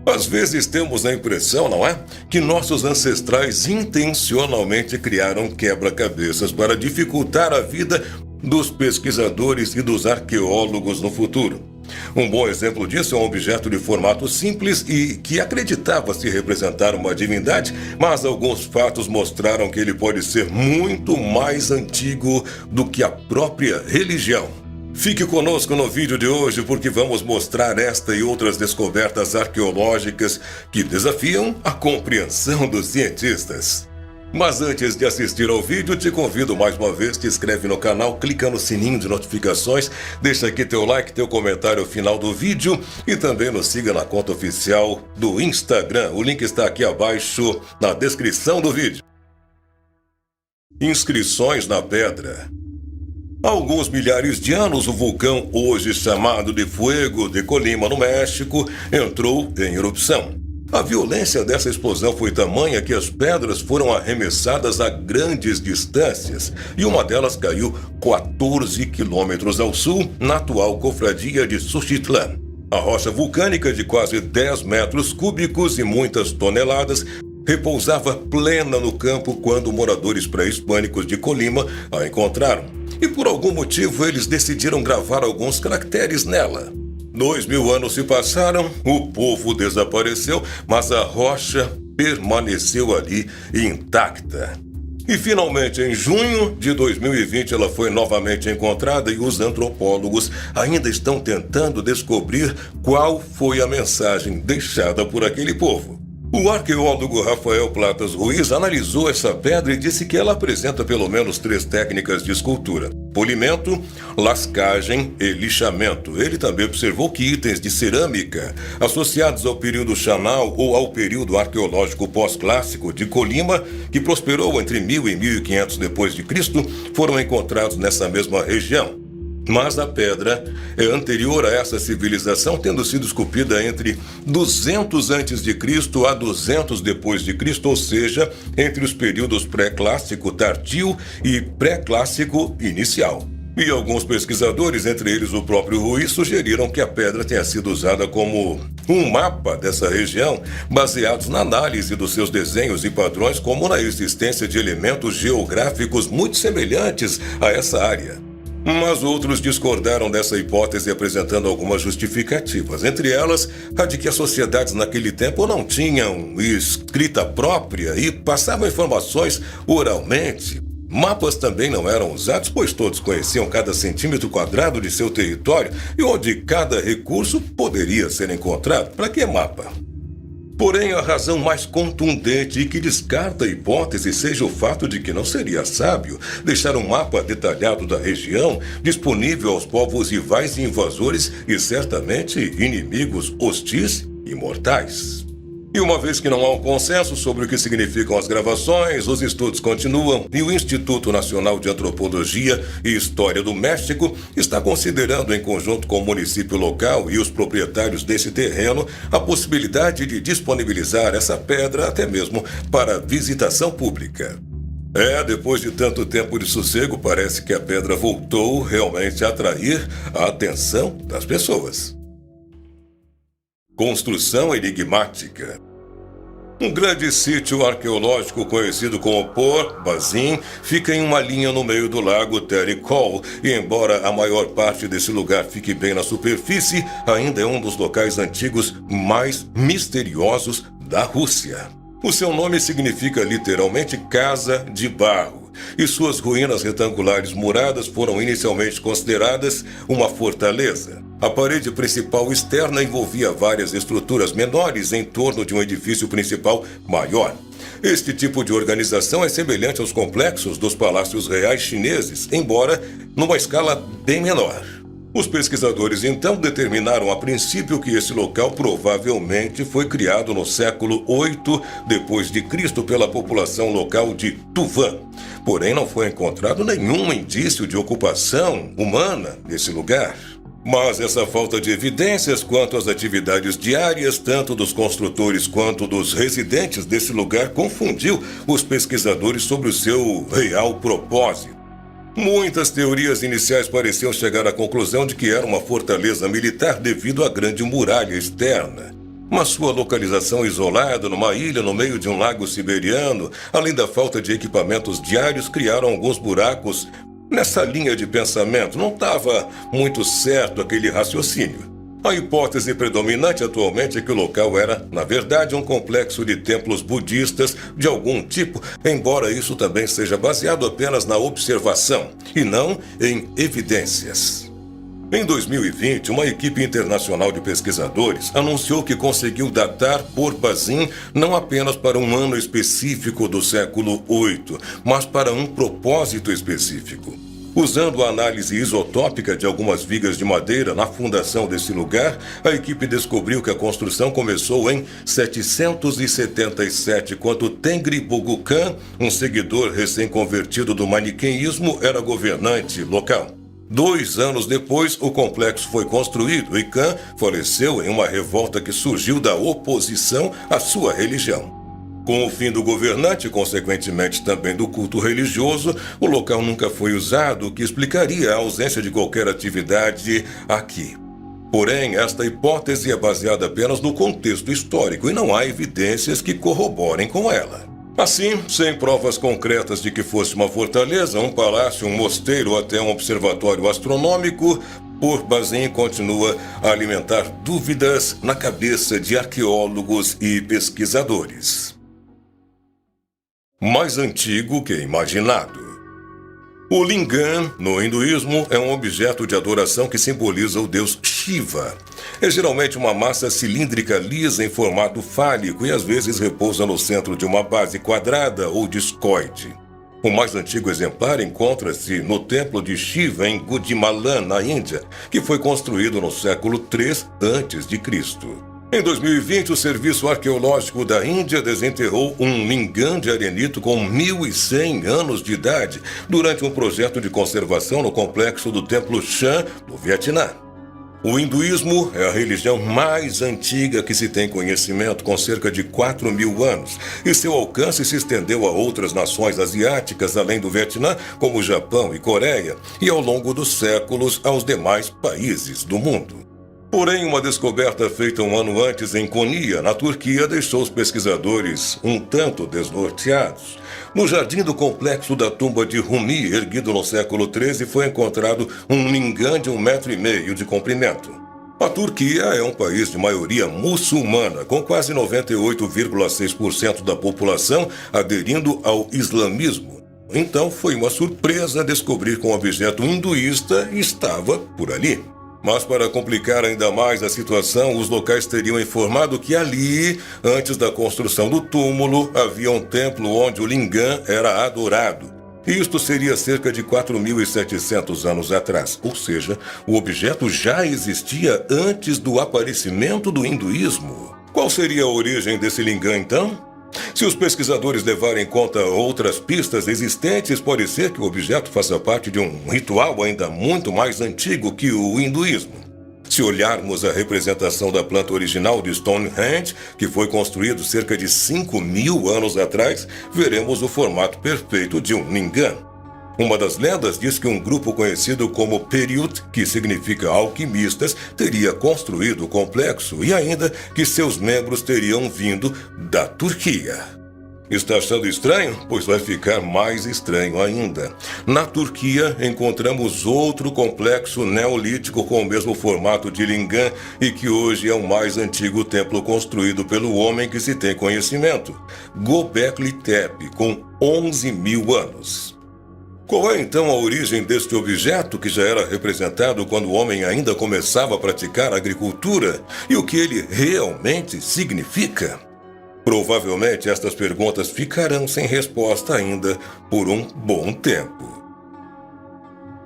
Às vezes temos a impressão, não é? Que nossos ancestrais intencionalmente criaram quebra-cabeças para dificultar a vida dos pesquisadores e dos arqueólogos no futuro. Um bom exemplo disso é um objeto de formato simples e que acreditava-se representar uma divindade, mas alguns fatos mostraram que ele pode ser muito mais antigo do que a própria religião. Fique conosco no vídeo de hoje porque vamos mostrar esta e outras descobertas arqueológicas que desafiam a compreensão dos cientistas. Mas antes de assistir ao vídeo, te convido mais uma vez, te inscreve no canal, clica no sininho de notificações, deixa aqui teu like, teu comentário ao final do vídeo e também nos siga na conta oficial do Instagram. O link está aqui abaixo na descrição do vídeo. Inscrições na pedra. Há alguns milhares de anos, o vulcão, hoje chamado de Fuego de Colima, no México, entrou em erupção. A violência dessa explosão foi tamanha que as pedras foram arremessadas a grandes distâncias e uma delas caiu 14 quilômetros ao sul, na atual confraria de Suchitlán. A rocha vulcânica de quase 10 metros cúbicos e muitas toneladas repousava plena no campo quando moradores pré-hispânicos de Colima a encontraram. E por algum motivo eles decidiram gravar alguns caracteres nela. 2000 anos se passaram, o povo desapareceu, mas a rocha permaneceu ali intacta. E finalmente, em junho de 2020, ela foi novamente encontrada e os antropólogos ainda estão tentando descobrir qual foi a mensagem deixada por aquele povo. O arqueólogo Rafael Platas Ruiz analisou essa pedra e disse que ela apresenta pelo menos 3 técnicas de escultura: polimento, lascagem e lixamento. Ele também observou que itens de cerâmica associados ao período Chanal ou ao período arqueológico pós-clássico de Colima, que prosperou entre 1000 e 1500 d.C., foram encontrados nessa mesma região. Mas a pedra é anterior a essa civilização, tendo sido esculpida entre 200 a.C. a 200 d.C., ou seja, entre os períodos pré-clássico tardio e pré-clássico inicial. E alguns pesquisadores, entre eles o próprio Ruiz, sugeriram que a pedra tenha sido usada como um mapa dessa região, baseados na análise dos seus desenhos e padrões, como na existência de elementos geográficos muito semelhantes a essa área. Mas outros discordaram dessa hipótese, apresentando algumas justificativas, entre elas a de que as sociedades naquele tempo não tinham escrita própria e passavam informações oralmente. Mapas também não eram usados, pois todos conheciam cada centímetro quadrado de seu território e onde cada recurso poderia ser encontrado. Para que mapa? Porém, a razão mais contundente e que descarta a hipótese seja o fato de que não seria sábio deixar um mapa detalhado da região disponível aos povos rivais e invasores e certamente inimigos hostis e mortais. E uma vez que não há um consenso sobre o que significam as gravações, os estudos continuam e o Instituto Nacional de Antropologia e História do México está considerando, em conjunto com o município local e os proprietários desse terreno, a possibilidade de disponibilizar essa pedra até mesmo para visitação pública. Depois de tanto tempo de sossego, parece que a pedra voltou realmente a atrair a atenção das pessoas. Construção enigmática. Um grande sítio arqueológico conhecido como Port Bazin fica em uma linha no meio do lago Tericol e, embora a maior parte desse lugar fique bem na superfície, ainda é um dos locais antigos mais misteriosos da Rússia. O seu nome significa literalmente Casa de Barro, e suas ruínas retangulares muradas foram inicialmente consideradas uma fortaleza. A parede principal externa envolvia várias estruturas menores em torno de um edifício principal maior. Este tipo de organização é semelhante aos complexos dos palácios reais chineses, embora numa escala bem menor. Os pesquisadores então determinaram a princípio que esse local provavelmente foi criado no século VIII d.C. pela população local de Tuvã. Porém, não foi encontrado nenhum indício de ocupação humana nesse lugar. Mas essa falta de evidências quanto às atividades diárias, tanto dos construtores quanto dos residentes desse lugar, confundiu os pesquisadores sobre o seu real propósito. Muitas teorias iniciais pareciam chegar à conclusão de que era uma fortaleza militar devido à grande muralha externa. Mas sua localização isolada numa ilha no meio de um lago siberiano, além da falta de equipamentos diários, criaram alguns buracos nessa linha de pensamento. Não estava muito certo aquele raciocínio. A hipótese predominante atualmente é que o local era, na verdade, um complexo de templos budistas de algum tipo, embora isso também seja baseado apenas na observação e não em evidências. Em 2020, uma equipe internacional de pesquisadores anunciou que conseguiu datar Borbazin não apenas para um ano específico do século VIII, mas para um propósito específico. Usando a análise isotópica de algumas vigas de madeira na fundação desse lugar, a equipe descobriu que a construção começou em 777, quando Tengri Bogü Khan, um seguidor recém-convertido do maniqueísmo, era governante local. 2 anos depois, o complexo foi construído e Khan faleceu em uma revolta que surgiu da oposição à sua religião. Com o fim do governante e, consequentemente, também do culto religioso, o local nunca foi usado, o que explicaria a ausência de qualquer atividade aqui. Porém, esta hipótese é baseada apenas no contexto histórico e não há evidências que corroborem com ela. Assim, sem provas concretas de que fosse uma fortaleza, um palácio, um mosteiro ou até um observatório astronômico, Borbazin continua a alimentar dúvidas na cabeça de arqueólogos e pesquisadores. Mais antigo que imaginado. O lingam, no hinduísmo, é um objeto de adoração que simboliza o deus Shiva. É geralmente uma massa cilíndrica lisa em formato fálico e às vezes repousa no centro de uma base quadrada ou discoide. O mais antigo exemplar encontra-se no templo de Shiva em Gudimalan, na Índia, que foi construído no século III a.C. Em 2020, o Serviço Arqueológico da Índia desenterrou um lingam de arenito com 1.100 anos de idade durante um projeto de conservação no complexo do Templo Shan, no Vietnã. O hinduísmo é a religião mais antiga que se tem conhecimento, com cerca de 4.000 anos, e seu alcance se estendeu a outras nações asiáticas, além do Vietnã, como Japão e Coreia, e ao longo dos séculos aos demais países do mundo. Porém, uma descoberta feita um ano antes em Konya, na Turquia, deixou os pesquisadores um tanto desnorteados. No jardim do complexo da tumba de Rumi, erguido no século XIII, foi encontrado um lingam de 1,5 metro de comprimento. A Turquia é um país de maioria muçulmana, com quase 98,6% da população aderindo ao islamismo. Então, foi uma surpresa descobrir que um objeto hinduísta estava por ali. Mas para complicar ainda mais a situação, os locais teriam informado que ali, antes da construção do túmulo, havia um templo onde o lingam era adorado. Isto seria cerca de 4.700 anos atrás, ou seja, o objeto já existia antes do aparecimento do hinduísmo. Qual seria a origem desse lingam, então? Se os pesquisadores levarem em conta outras pistas existentes, pode ser que o objeto faça parte de um ritual ainda muito mais antigo que o hinduísmo. Se olharmos a representação da planta original de Stonehenge, que foi construído cerca de 5.000 anos atrás, veremos o formato perfeito de um lingam. Uma das lendas diz que um grupo conhecido como Periut, que significa alquimistas, teria construído o complexo e ainda que seus membros teriam vindo da Turquia. Está achando estranho? Pois vai ficar mais estranho ainda. Na Turquia, encontramos outro complexo neolítico com o mesmo formato de lingam e que hoje é o mais antigo templo construído pelo homem que se tem conhecimento, Göbekli Tepe, com 11.000 anos. Qual é então a origem deste objeto que já era representado quando o homem ainda começava a praticar a agricultura e o que ele realmente significa? Provavelmente estas perguntas ficarão sem resposta ainda por um bom tempo.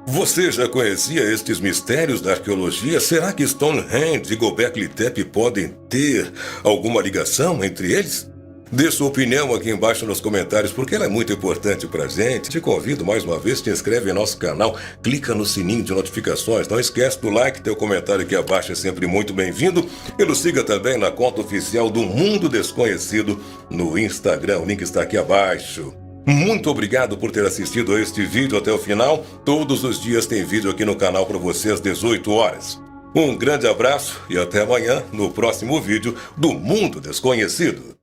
Você já conhecia estes mistérios da arqueologia? Será que Stonehenge e Göbekli Tepe podem ter alguma ligação entre eles? Dê sua opinião aqui embaixo nos comentários, porque ela é muito importante pra gente. Te convido mais uma vez, te inscreve em nosso canal, clica no sininho de notificações, não esquece do like, teu comentário aqui abaixo é sempre muito bem-vindo. E nos siga também na conta oficial do Mundo Desconhecido no Instagram, o link está aqui abaixo. Muito obrigado por ter assistido a este vídeo até o final. Todos os dias tem vídeo aqui no canal para você às 18 horas. Um grande abraço e até amanhã no próximo vídeo do Mundo Desconhecido.